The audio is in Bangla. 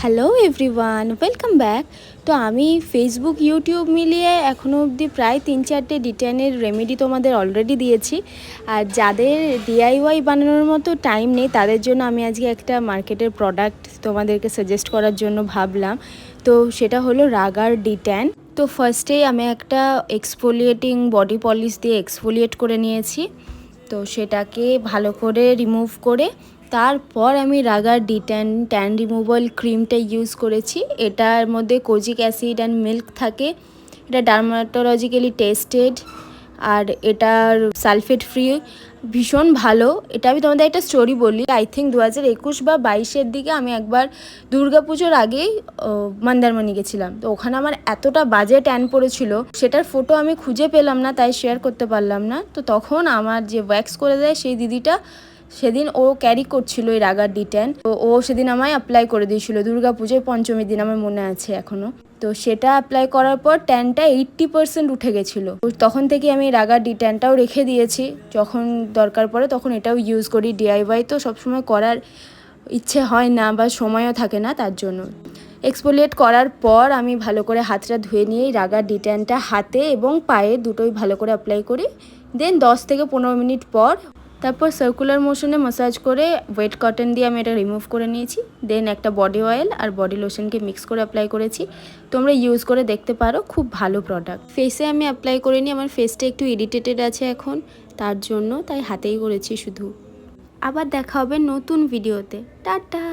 Hello everyone, welcome back. তো আমি ফেসবুক ইউটিউব মিলিয়ে এখনও অবধি প্রায় 3-4টে ডিটেনের রেমেডি তোমাদের অলরেডি দিয়েছি। আর যাদের ডিআইওয়াই বানানোর মতো টাইম নেই তাদের জন্য আমি আজকে একটা মার্কেটের প্রোডাক্ট তোমাদেরকে সাজেস্ট করার জন্য ভাবলাম। তো সেটা হলো রাগার ডিট্যান। তো ফার্স্টেই আমি একটা এক্সফোলিয়েটিং বডি পলিশ দিয়ে এক্সফোলিয়েট করে নিয়েছি। তো সেটাকে ভালো করে রিমুভ করে তারপর আমি রাগার ডিট্যান ট্যান রিমুভাল ক্রিমটা ইউজ করেছি। এটার মধ্যে কোজিক অ্যাসিড অ্যান্ড মিল্ক থাকে। এটা ডার্মাটোলজিক্যালি টেস্টেড আর এটার সালফেট ফ্রি, ভীষণ ভালো। এটা আমি তোমাদের একটা স্টোরি বলি। আই থিঙ্ক 2021 বা 22-এর দিকে আমি একবার দুর্গাপুজোর আগেই মন্দারমণি গেছিলাম। তো ওখানে আমার এতটা বাজে ট্যান পড়েছিল, সেটার ফটো আমি খুঁজে পেলাম না, তাই শেয়ার করতে পারলাম না। তো তখন আমার যে ওয়্যাক্স করে দেয় সেই দিদিটা, সেদিন ও ক্যারি করছিল এই রাগার ডিট্যান। তো ও সেদিন আমায় অ্যাপ্লাই করে দিয়েছিল দুর্গাপুজোর পঞ্চমীর দিন, আমার মনে আছে এখনও। তো সেটা অ্যাপ্লাই করার পর ট্যানটা 80% উঠে গেছিলো। তখন থেকে আমি রাগার ডিট্যানটাও রেখে দিয়েছি, যখন দরকার পড়ে তখন এটাও ইউজ করি। ডিআইওয়াই তো সবসময় করার ইচ্ছে হয় না বা সময়ও থাকে না, তার জন্য। এক্সফোলিয়েট করার পর আমি ভালো করে হাতটা ধুয়ে নিয়ে রাগার ডিট্যানটা হাতে এবং পায়ে দুটোই ভালো করে অ্যাপ্লাই করি। দেন 10 থেকে 15 মিনিট পর তারপর সার্কুলার মোশনে ম্যাসাজ করে ওয়েট কটন দিয়ে আমি এটা রিমুভ করে নিয়েছি। দেন একটা বডি অয়েল আর বডি লোশনকে মিক্স করে অ্যাপ্লাই করেছি। তোমরা ইউজ করে দেখতে পারো, খুব ভালো প্রোডাক্ট। ফেসে আমি অ্যাপ্লাই করে নিই, আমার ফেসটা একটু ইরিটেটেড আছে এখন, তার জন্য তাই হাতেই করেছি শুধু। আবার দেখা হবে নতুন ভিডিওতে। টাটা।